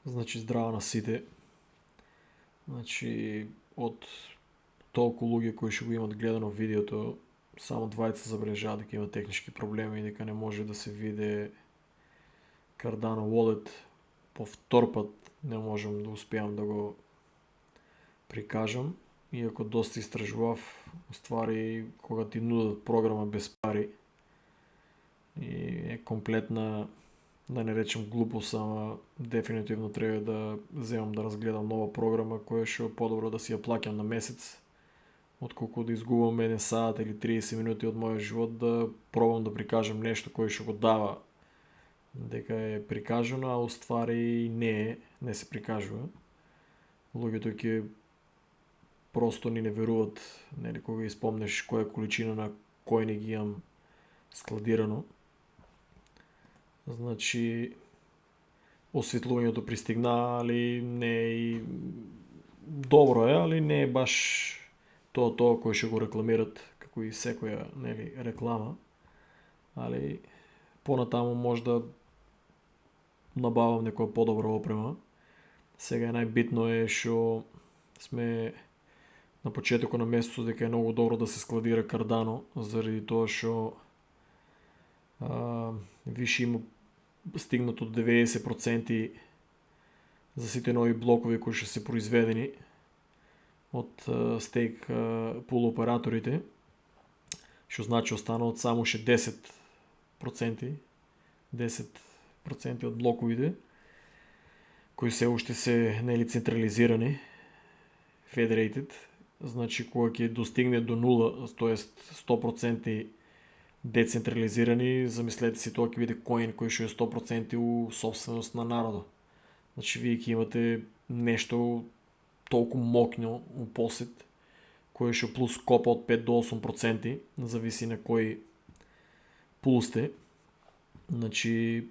Значи здрава на сите. Значи од толку луѓе кои што го имат гледано видеото, само двајца забележаа дека има технички проблеми и дека не може да се види Cardano Wallet. По втор пат не можам да успеам да го прикажам. Иако доста истражував, ствари кога ти нудат програма без пари и е комплетна, да не речем глупост, ама дефинитивно треба да земам да разгледам нова програма која што е подобро да си ја плаќам на месец, отколку да изгубам 1 сат или 30 минути од мојот живот да пробам да прикажам нешто кое што го дава дека е прикажано, а уствари не се прикажува. Луѓето ќе просто ни не веруват, нели, кога испомнеш која количина на којни ги имам складирано. Значи, осветлувањето пристигна, али не е и добро е, али не е баш тоа кој што го рекламират како и секоја, нели, реклама. Али понатаму може да набавам некоја подобра опрема. Сега најбитно е што сме на почетокот на месецот, дека е многу добро да се складира Cardano, заради тоа што више има стигнато до 90% за сите нови блокови кои што се произведени од стейк пул операторите, што значи останаат само ше 10%, 10% од блоковите кои се уште се нели централизирани, federated. Значи кога ќе достигне до 0, тоест 100% децентрализирани, замислете си, тоа ќе биде коин кој што е 100% у собственост на народот. Значи вие ќе имате нешто толку мокно у посет, кој што плюс копа од 5 до 8%, зависи на кој пул сте. Значи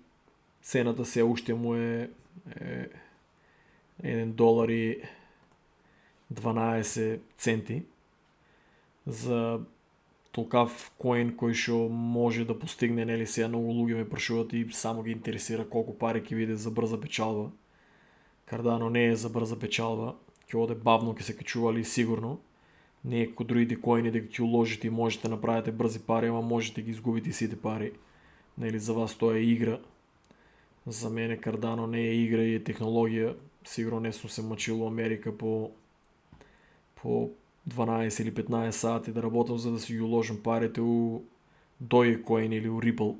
цената се уште му е 1 долар и 12 центи за толкав коин кој што може да постигне, нели, сега многу луѓе ме прашуваат и само ги интересира колку пари ќе биде за брза печалба. Cardano не е за брза печалба, ќе оде бавно, ќе се качува, али сигурно. Не е како другите коини дека ќе уложите и можете да направите брзи пари, ама можете да ги изгубите сите пари. Нели, за вас тоа е игра. За мене Cardano не е игра и е технологија. Сигурно не сум се мачил у Америка по 12 или 15 сати да работам за да си ги уложам парите у Dogecoin или у Ripple.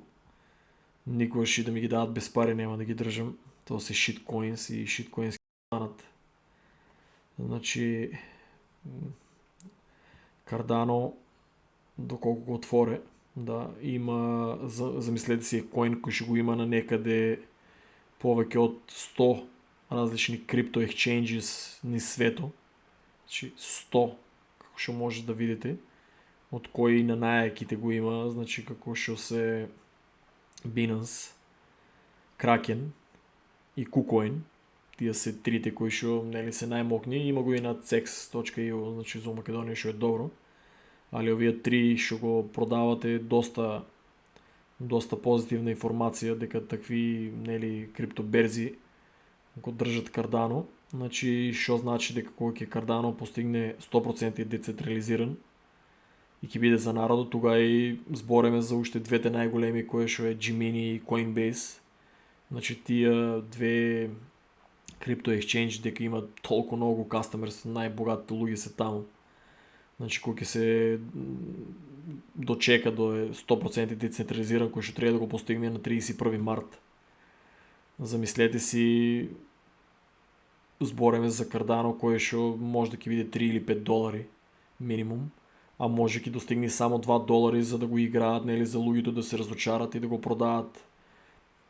Никогаш и да ми ги дадат без пари нема да ги држам. Тоа се shitcoins и shitcoins станат. Значи Cardano, доколку го отворе, да, има, замислете си, коин кој што го има на некаде повеќе од 100 различни крипто exchanges низ свето. Значи 100, како што може да видите, од кои на најаките го има, значи како што се Binance, Kraken и KuCoin. Тие се трите кои што, нели, се најмокни. Има го и на cex.io, значи за Македонија, што е добро. Али овие три што го продават е доста позитивна информација дека такви, нели, криптоберзи го држат Cardano. Значи, што значи дека кога ќе Cardano постигне 100% децентрализиран и ќе биде за народот, тога и збореме за уште двете најголеми кои што е Gemini и Coinbase. Значи тие две крипто exchange дека имат толку многу customers, најбогатите луѓе се таму. Значи кога ќе се дочека до 100% децентрализиран, кој што треба да го постигне на 31 март. Замислете си, збореме за Cardano кој што може да ќе биде 3 или 5 долари минимум, а може ќе достигне само 2 долари за да го играат, нели, за луѓето да се разочарат и да го продаат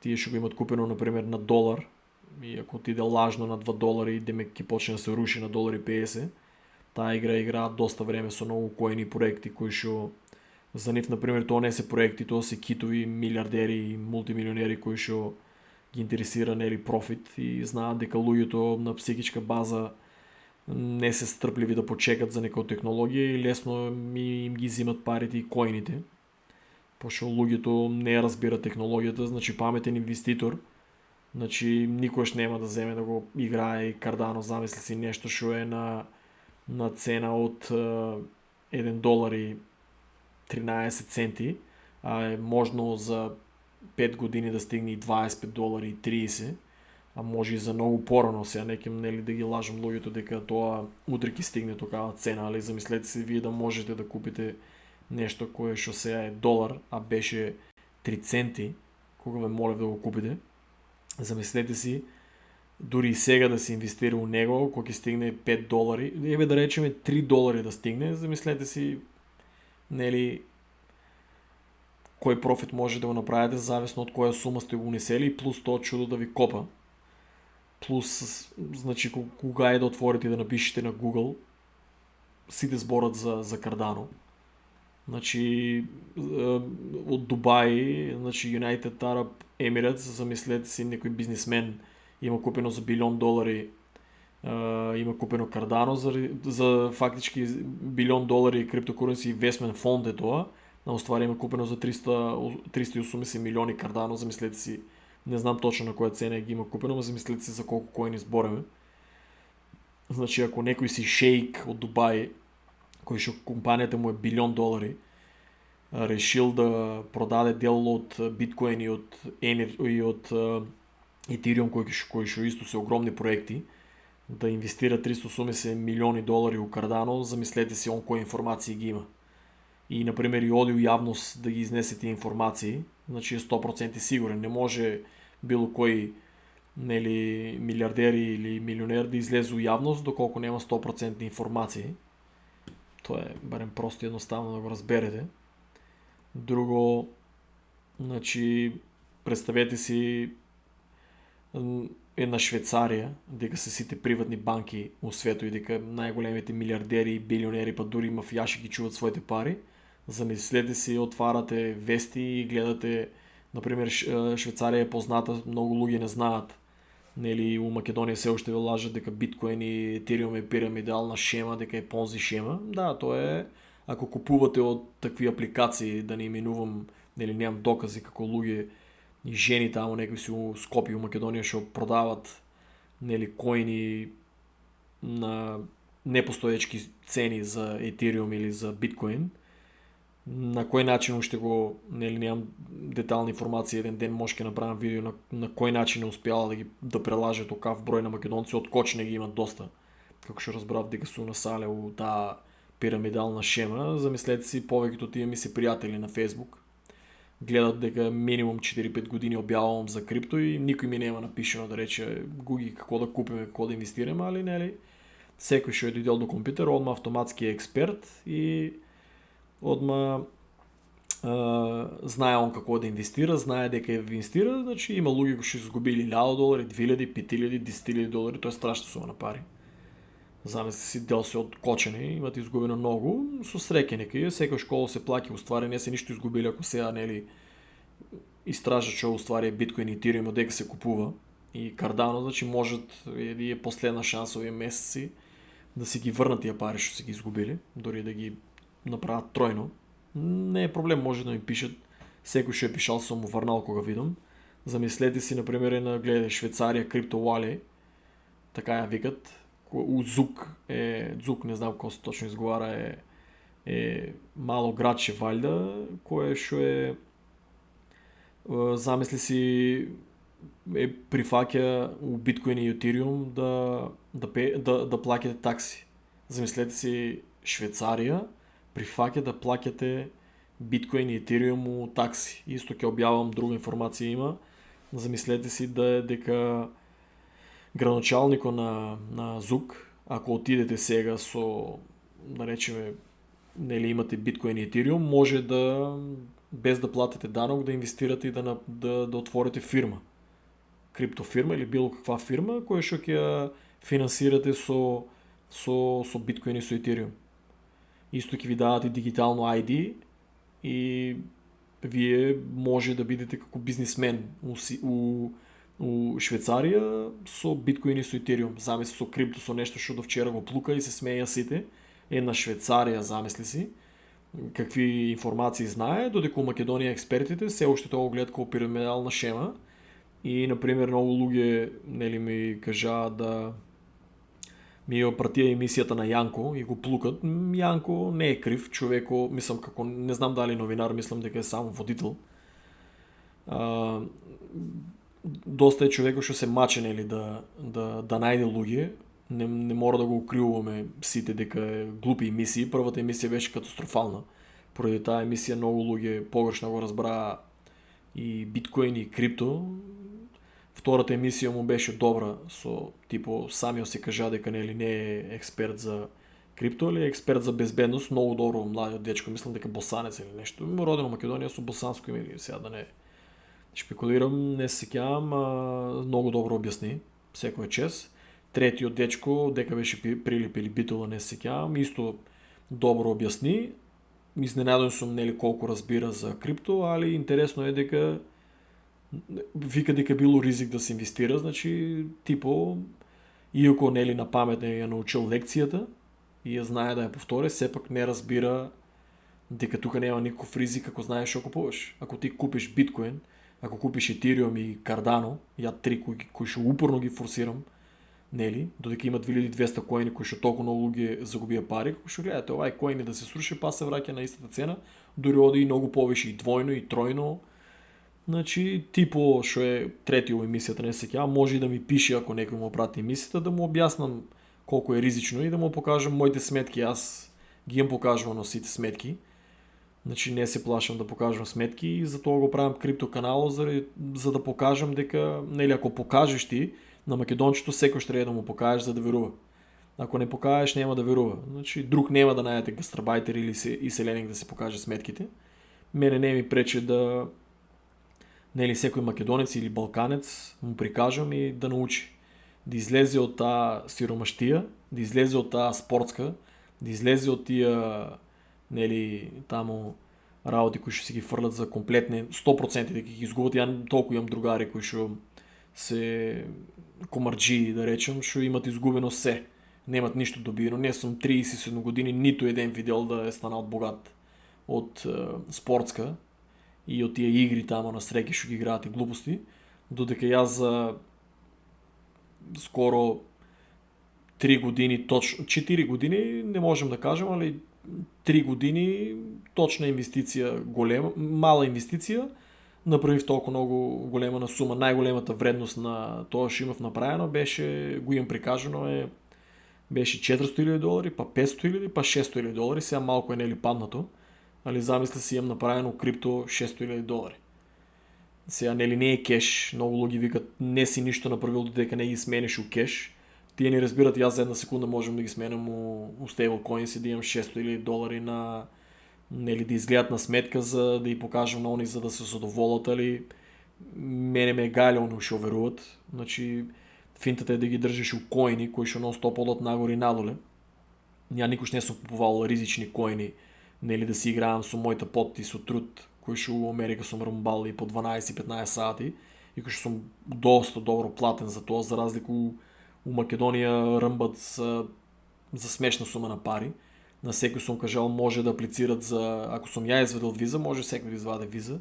тие што го имат купено например на долар, и ако отиде лажно на 2 долари, демек ќе почне да се руши на долари 50. Таа игра играат доста време со многу коини проекти кои што за нив например тоа не се проекти, тоа се китови милиардери и мултимилионери кои што ги интересира, нели, профит и знаат дека луѓето на психичка база не се стрпливи да почекат за некоја технологија и лесно им ги зимат парите и коините. Пошто луѓето не разбира технологијата, значи паметен инвеститор Значи никогаш няма да вземе да го играе и Кардано, замисли си нещо, що е на цена от $1 и 13 центи, а е можно за 5 години да стигне и $25 и 30, а може и за много по-рано. Сега неким нели да ги лажам луѓето дека тоа утре ќе стигне такава цена, али замислете се вие да можете да купите нещо кое што сега е долар, а беше 3 центи, кога ве молев да го купите. Замислете си, дори и сега да се инвестира у него, кога ќе стигне $5, еве да речеме $3 да стигне, замислете си, нели, кој профит може да го направите, зависно од која сума сте го унесели и плюс тоа чудо да ви копа. Плюс, значи, кога е да отворите и да напишете на Google, сите зборат за Cardano. Значи, от Дубай, значи United Arab Emirates, замислете си, некој бизнесмен има купено за $1 билион, има купено Cardano за фактички $1 билион криптокуренси инвестмент фонд е тоа, на оствари има купено за 380 милиони Cardano, замислете си, не знам точно на која цена ги има купено, но замислете си за колко коини збореме. Значи ако некој си шейк од Дубај, кој што компанијата му е $1 билион, решил да продаде дел од биткоин и од Ethereum, кои што исто се огромни проекти, да инвестира $380 милиони у Cardano, замислете си он кои информации ги има. И, например, и оди у јавност да ги изнесе тие информации, значи е 100% сигурен. Не може било кој, нели, милиардер или милионер да излезе у јавност доколку нема 100% информации. Тоа е барем просто едноставно да го разберете. Друго, значи, представете си една Швейцарија, дека се сите приватни банки у свето и дека најголемите милиардери и билионери, па дури мафијаши ги чуват своите пари. Замислете си, отварате вести и гледате, например, Швейцарија е позната, многу луѓе не знаат. Нели у Македонија се уште лажат дека биткоин и Ethereum е пирамидална шема, дека е понзи шема. Да, тоа е, ако купувате од такви апликации, да не именувам, нели немам докази како луѓе и жени таму некои си у Скопје, у Македонија што продават, нели, коини на непостоечки цени за Ethereum или за биткоин. На кој начин уште го, нели, немам детална информација, еден ден може ќе направам видео на кој начин е успяла да прелаже токав број на македонци, од кочне ги имат доста. Како што разбрав дека су насале у таа пирамидална шема, замислете си, повеќето тие ми се пријатели на Facebook. Гледат дека минимум 4-5 години објавувам за крипто и никој ми нема напишено да рече Гуги како да купиме, како да инвестираме, али нели секој што е дојдел до компјутер, одма автоматски е експерт и одма знае он како да инвестира, знае дека инвестира, значи има луѓе кои што изгубили $1000, $2000, $5000, $10,000, тоа е страшна сума на пари. Замисли си, дел се од кочени, имат изгубено многу, со среќа некој, секој школа се плаќа, уствари не се ништо изгубили, ако сега нели истражат што уствари е биткоин и Ethereum од дека се купува и Cardano, значи можат и е последна шанса овие месеци да си ги врнат тие пари што си ги изгубили, дори да ги направат тројно. Не е проблем, може да ми пишат, секој што е пишал сум му врнал кога видам. Замислете си, например, на гледај Швейцарија крипто вали, така ја викат, у Зук е, Зук не знам како се точно изговара, е мало градче валјда, кое што е, замисли си, прифаќа у биткоин и Ethereum да плаќате такси. Замислете си, Швейцарија прифаќа да плаќате биткоин и Ethereum у такси. Исто ќе објавам, друга информација има. Замислете си дека градоначалникот на Зук, ако отидете сега со, да речеме, нели имате биткоин и Ethereum, може да без да платите данок да инвестирате и да отворите фирма. Криптофирма или било каква фирма која што ќе финансирате со биткоин и со Ethereum. Исто ќе ви дадат и дигитално ID и вие може да бидете како бизнисмен у Швейцарија со биткоин и со Ethereum. Замисли со крипто, со нешто што до вчера го плука и се смеја сите. Една Швейцарија, замисли си, какви информации знае, додека у Македонија експертите се уште тоа го гледат како пирамидална шема И, например, много луѓе нели ми кажа да ми ја пратија емисијата на Јанко и го плукат. Јанко не е крив, човеко, мислам како не знам дали новинар, мислам дека е само водител. А, доста е човеко што се маче нели да најде луѓе. Не мора да го укривуваме сите дека е глупи емисии. Првата емисија беше катастрофална. Поради таа емисија многу луѓе погрешно го разбраа и биткоин и крипто. Втората емисија му беше добра, со типо самиот се кажа дека нели не е експерт за крипто, или е експерт за безбедност, многу добро младиот дечко, мислам дека босанец или нешто. Родено Македонија со босанско име, или сега да не шпекулирам, не се сеќавам, многу добро објасни, секој чест. Третиот дечко, дека беше Прилип или Битола, не се сеќавам, исто добро објасни. Изненаден сум нели колку разбира за крипто, али интересно е дека вика дека било ризик да се инвестира, значи типо иако нели на памет не ја научил лекцијата и ја знае да ја повтори, сепак не разбира дека тука нема никаков ризик ако знаеш што купуваш. Ако ти купиш биткоин, ако купиш Ethereum и Cardano, ја три кои што упорно ги форсирам, нели, додека има 2200 коини кои што толку многу луѓе загубија пари, кои што гледате овај коин да се сруши, па се враќа на истата цена, дури оди и многу повише и двојно и тројно. Значи, типо што е трети во емисијата, не се сеќавам, може и да ми пише ако некој му прати емисијата, да му објаснам колку е ризично и да му покажам моите сметки. Аз ги имам покажувано сите сметки. Значи не се плашам да покажам сметки и затоа го правам крипто канало за да покажам дека, нели, ако покажеш ти на македончето, секој ще треба да му покажеш за да верува. Ако не покажеш, нема да верува. Значи друг нема да најдете гастарбајтер или иселеник да се покаже сметките. Мене не ми пречи да, нели, секој македонец или балканец му прикажам и да научи. Да излезе од таа сиромаштија, да излезе од таа спортска, да излезе од тие, нели, таму работи кои што се ги фрлат за комплетни 100% дека ги изгубат. Ја толку имам другари кои што се комарджии, да речем, што имат изгубено се. Немат ништо добиено. Не сум 37 години ниту еден видел да е станал богат од спортска и од тие игри тамо на среќи што ги играат и глупости, додека јас за скоро 3 години, точно 4 години, не можем да кажем, али 3 години точна инвестиција, голема, мала инвестиција, направив толку многу голема на сума. Најголемата вредност на тоа што имав направено беше, го имам прикажано, беше $400,000, па $500,000, па $600,000. Сега малку е нели паднато, али замисли си имам направено крипто $600,000. Сега нели не е кеш, многу луѓе викат не си ништо направил додека не ги смениш у кеш. Тие не разбират, јас за една секунда можам да ги сменам у stablecoins и да имам $600,000 на, нели, да изгледат на сметка за да ја покажам на они за да се задоволат, али мене ме гајле они што веруват. Значи финтата е да ги држиш у коини кои што нон-стоп одат нагоре и надоле. Ја никош не сум купувал ризични коини, нели, да си играам со мојата пот и со труд, кои што у Америка сум румбал и по 12-15 сати и кои што сум доста добро платен за тоа, за разлика у Македонија рмбат за смешна сума на пари. На секој сум кажал може да аплицират за, ако сум ја изведел виза, може секој да изваде виза.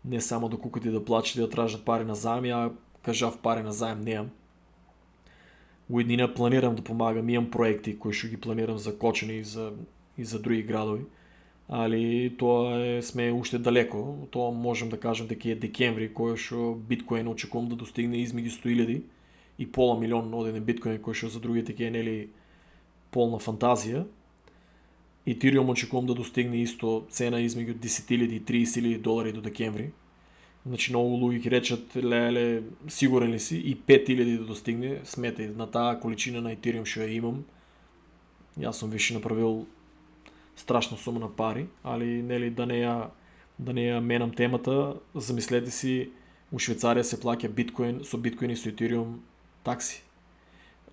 Не само да кукат и да плачат и да тражат пари на заем, ја кажав пари на заем неам. Уеднина планирам да помагам, имам проекти кои што ги планирам за Кочани и за други градови. Али тоа сме уште далеко. Тоа можем да кажем дека е декември, кој што биткоин очекувам да достигне измеѓу 100,000 и пола милион од еден биткоин, кој што за другите ќе е нели полна фантазија. Ethereum очекувам да достигне исто цена измеѓу 10,000 и 30,000 долари до декември. Значи многу луѓе ќе речат, леле, сигурен ли си, и 5,000 да достигне, сметај на таа количина на Ethereum што ја имам. Јас сум више направил страшна сума на пари, али нели да не ја менам темата, замислете си, у Швейцарија се плаќа биткоин, со биткоин и со Ethereum такси.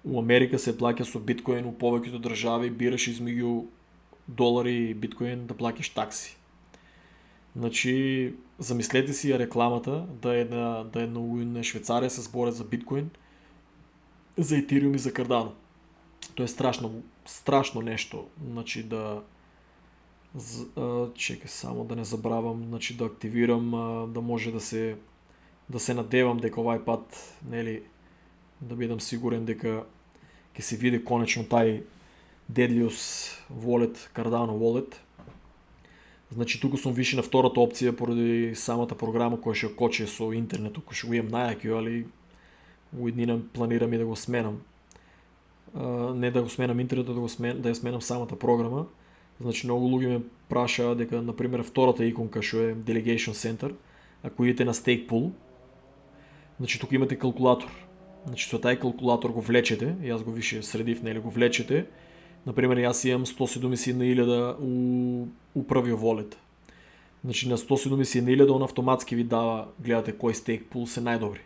У Америка се плаќа со биткоин, у повеќето држави бираш измеѓу долари и биткоин да плаќаш такси. Значи, замислете си ја рекламата да една у Швейцарија се зборат за биткоин, за Ethereum и за Cardano. Тоа е страшно нешто. Значи чекай само да не забравам, значи да активирам, да може да се да се надевам дека овај пат, нели, да бидам сигурен дека ќе се види конечно тај Deadlius Wallet, Cardano Wallet. Значи тука сум више на втората опција поради самата програма која ќе коче со интернетот, кој ќе го имам најаки, али уеднина планирам и да го сменам. Не да го сменам интернетот, да ја сменам самата програма. Значи многу луѓе ме прашаа дека, например, втората иконка што е Delegation Center, ако идете на Stake Pool, значи тука имате калкулатор. Значи со тај калкулатор го влечете, јас го више средив, нели, го влечете. Например, јас имам 171.000 у првиот волет. Значи на 171.000 он автоматски ви дава, гледате кој Stake Pool се најдобри.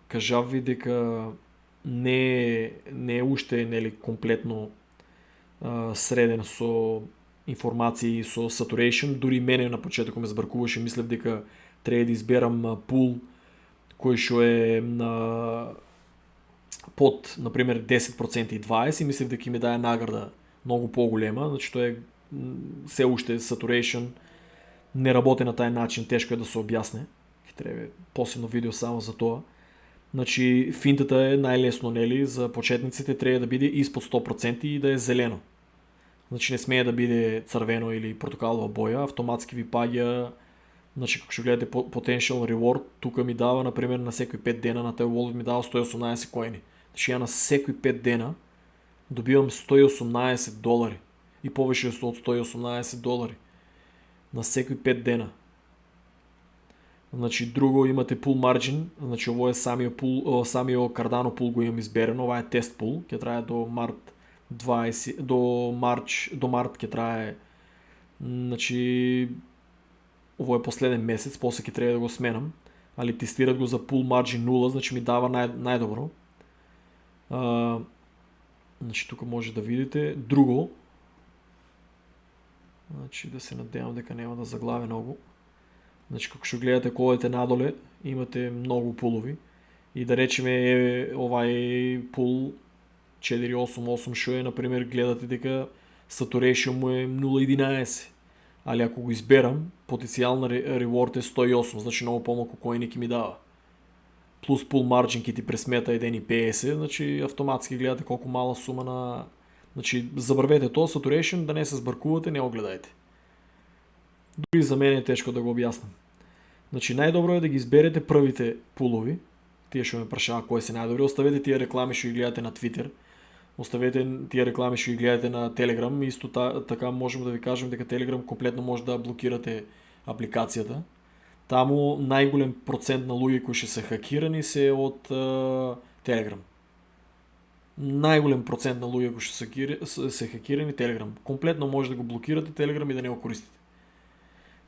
Кажав ви дека не е уште, нели, комплетно среден со информации, со saturation. Дури мене на почетокот ме збркуваше, мислев дека треба да изберам пул кој што е на под, например, 10% и 20%, мислев дека ќе ми даде награда многу поголема, значи тоа е се уште saturation, не работи на тај начин, тешко е да се објасне. Ќе треба посебно видео само за тоа. Значи финтата е најлесно, нели, за почетниците треба да биде испод 100% и да е зелено. Значи не смее да биде црвено или портокалова боја, автоматски ви паѓа. Значи како што гледате potential reward, тука ми дава, например, на секои 5 дена на тој wallet ми дава 118 коини. Значи ја на секои 5 дена добивам $118 и повеќе од $118 на секои 5 дена. Значи друго имате pool margin, значи ово е самиот Cardano pool го имам изберено, ова е тест pool, ќе трае до март 20 до март ќе трае. Значи ово е последен месец, после ќе треба да го сменам, али тестират го за pool margin 0, значи ми дава најдобро. Значи тука може да видите друго. Значи да се надевам дека нема да заглаве многу. Значи како што гледате колете надоле, имате многу пулови и да речеме овај пул 488 што е, например, гледате дека saturation му е 0.11. Али ако го изберам, потенцијална reward е 108, значи многу помалку коини ќе ми дава. Плюс pool margin ќе ти пресмета 1.50, значи автоматски гледате колку мала сума на... Значи забравете тоа, saturation, да не се збркувате, не го гледајте. Дури за мене е тешко да го објаснам. Значи најдобро е да ги изберете првите пулови, тие што ме прашаа кои се најдобри, оставете тие реклами што ги гледате на Twitter, оставете тие реклами што ги гледате на Telegram, исто така можеме да ви кажем дека Telegram комплетно може да блокирате апликацијата. Таму најголем процент на луѓе кои ќе се хакирани се од Telegram. Најголем процент на луѓе кои ќе се хакирани Telegram. Комплетно може да го блокирате Telegram и да не го користите.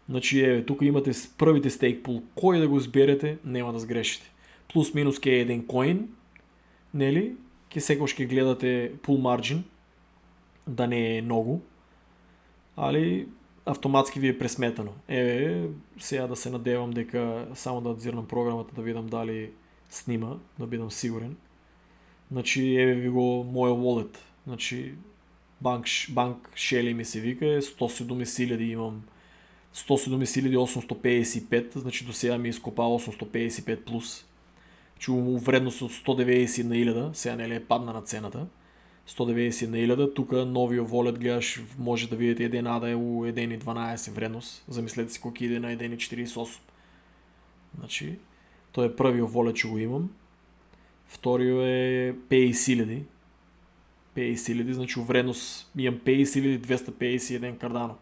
Значи тука имате првите stake pool, кој да го изберете, нема да сгрешите. Плюс минус ке е 1 коин, нели? Ке секојаш ќе гледате pool margin, да не е многу, али автоматски ви е пресметано. Сега да се надевам дека само да адзирнам програмата да видам дали снима, да бидам сигурен. Значи ви го мојот wallet. Значи банк Shelly ми се вика, 107.000 имам. 107.855, значи до сега ми изкопа 855 плюс. Чу вредност од 190.000, сега нели е падна на цената. 190.000, тука новиот волет гледаш, може да видите еден ада е у 1.12 вредност. Замислете си колку иде на 1.48. Значи, тоа е првиот волет што го имам. Вториот е Pay.000. Pay.000, значи у вредност имам Pay.000 251 Cardano.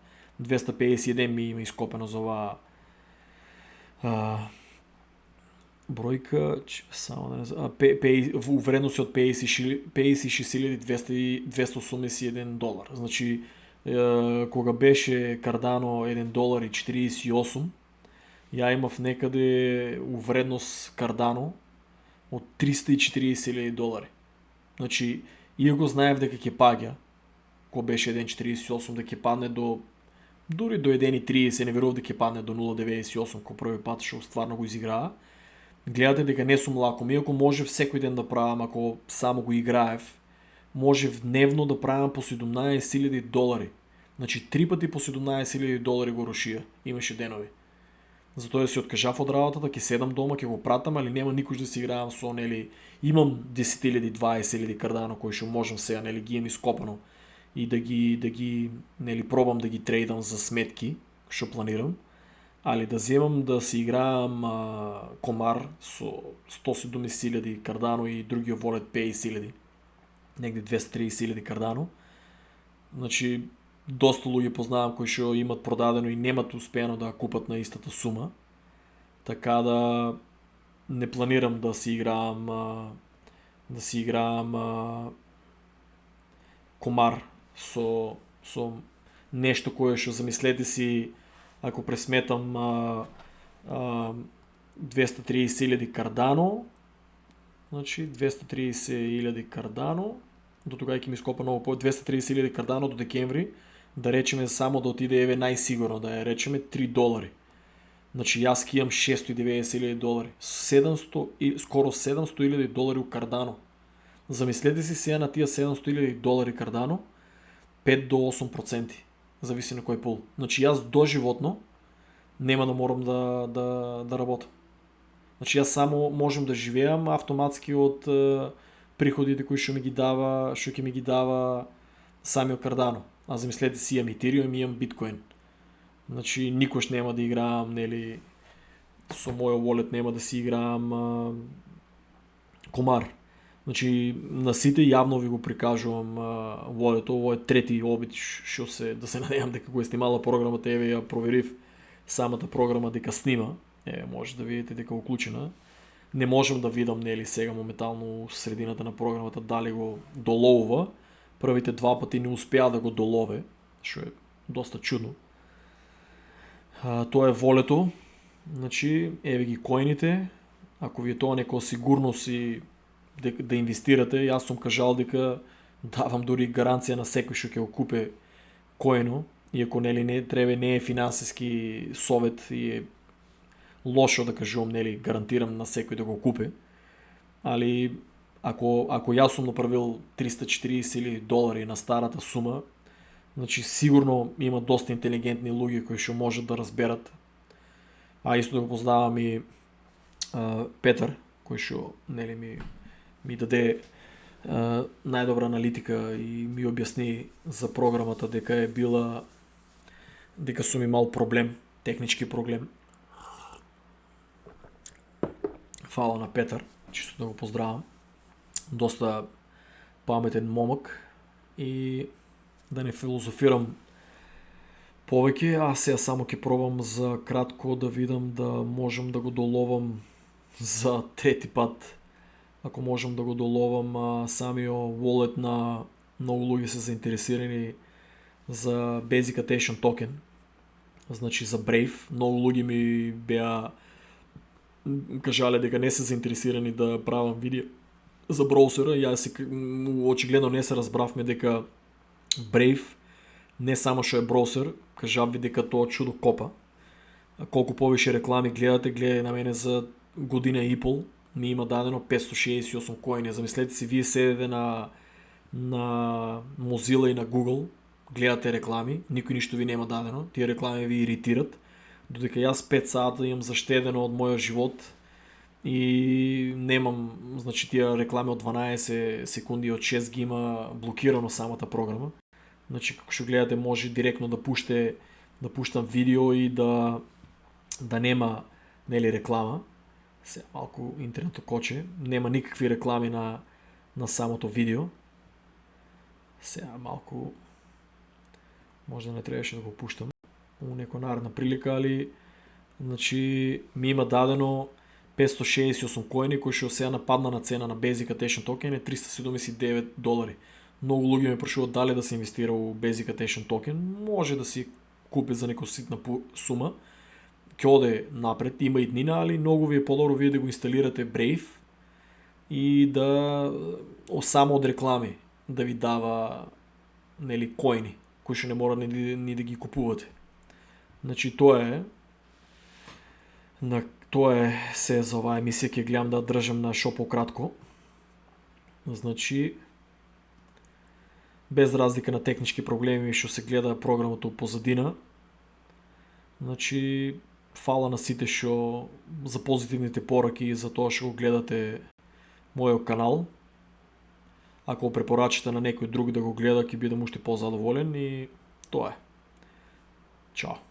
251 ми има ископено за оваа бројка, само да не знам, во вредност од $281. Значи, кога беше Cardano $1.48, ја имав некаде у вредност Cardano од $340.000. Значи, иако знаев дека ќе паѓа, кога беше 1.48, да ќе падне дури до 1.30, не верував дека ќе падне до 0.98, кој први пат што стварно го изиграа. Гледате дека не сум лаком, иако можев секој ден да правам, ако само го играев, можев дневно да правам по $17.000. Значи 3 пати по $17.000 го рушија, имаше денови. Затоа си откажав од работата, ќе седам дома, ќе го пратам, али нема никош да си играам со, нели, имам 10.000, 20.000 кардано кои што можам сега, нели, ги имам ископано и да ги нели пробам да ги трейдам за сметки, што планирам, али да земам да си играам комар со 170.000 кардано и другиот волет 50.000, негде 230.000 кардано. Значи, доста луѓе познавам кои што имат продадено и немат успеано да купат на истата сума. Така да не планирам да си играам комар со нешто кое што замислете си, ако пресметам а, 230.000 кардано, значи 230.000 кардано, до тогава ќе ми скопа ново по 230.000 кардано до декември, да речеме само да отиде еве најсигурно, да ја речеме $3. Значи јас ќе имам $690.000, 700 и скоро $700.000 у кардано. Замислете си сега на тия $700.000 кардано, 5 до 8%, зависи на кој пул. Значи јас доживотно нема да морам да работам. Значи јас само можам да живеам автоматски од приходите кои што ќе ми ги дава самиот кардано. А замислете си, имам Ethereum и имам биткоин. Значи никош нема да играам, нели, со мојот wallet нема да си играам комар. Значи на сите јавно ви го прикажувам wallet, ово е трети обид што да се надевам дека го е снимала програмата, еве ја проверив самата програма дека снима. Може да видите дека е уклучена. Не можам да видам, нели, сега моментално средината на програмата дали го доловува. Првите два пати не успеа да го долове, што е доста чудно. Тоа е волето. Значи, еве ги коините. Ако ви е тоа нека сигурност и да инвестирате, јас сум кажал дека давам дури гаранција на секој што ќе го купе коино, иако нели не е финансиски совет и е лошо да кажувам, нели, гарантирам на секој да го купи. Али ако јас сум направил $340.000 на старата сума, значи сигурно има доста интелигентни луѓе кои што можат да разберат. А исто да го познавам и Петар, кој што, нели, ми даде најдобра аналитика и ми објасни за програмата дека сум имал проблем, технички проблем. Фала на Петар, чисто да го поздравам. Доста паметен момък и да не филозофирам повеќе, аз сега само ќе пробам за кратко да видам да можам да го доловам за трети пат. Ако можам да го доловам самиот wallet на многу луѓе се заинтересирани за Basic Attention Token, значи за Brave. Многу луѓе ми беа кажале дека не се заинтересирани да правам видео за броусера. Јас очигледно не се разбравме дека Brave не само што е броусер, кажав ви дека тоа чудо копа. Колку повише реклами гледајте на мене за година и пол, ми има дадено 568 коини. Замислете си, вие седете на Mozilla и на Google, гледате реклами, никој ништо ви нема дадено, тие реклами ви иритират, додека јас 5 сата имам заштедено од мојот живот и немам, значи тие реклами од 12 секунди од 6 ги има блокирано самата програма. Значи како што гледате може директно да пуштам видео и да нема, нели, реклама. Сега малку интернетот коче, нема никакви реклами на самото видео. Сега малку може да не требаше да го пуштам у некоја наредна прилика, али значи ми има дадено 568 коини кои што сега нападна на цена на Basic Attention Token е $379. Многу луѓе ме прашуваат дали да се инвестира у Basic Attention Token. Може да си купи за некоја ситна сума. Ќе оде напред, има и днина, али многу ви е подобро вие да го инсталирате Brave и да само од реклами да ви дава, нели, коини, кои што не мора ни да ги купувате. Значи тоа е се за оваа емисија, ќе гледам да држам на шо пократко. Значи без разлика на технички проблеми што се гледа програмата у позадина. Значи фала на сите што за позитивните пораки и за тоа што го гледате мојот канал. Ако го препорачате на некој друг да го гледа, ќе бидам уште позадоволен и тоа е. Чао.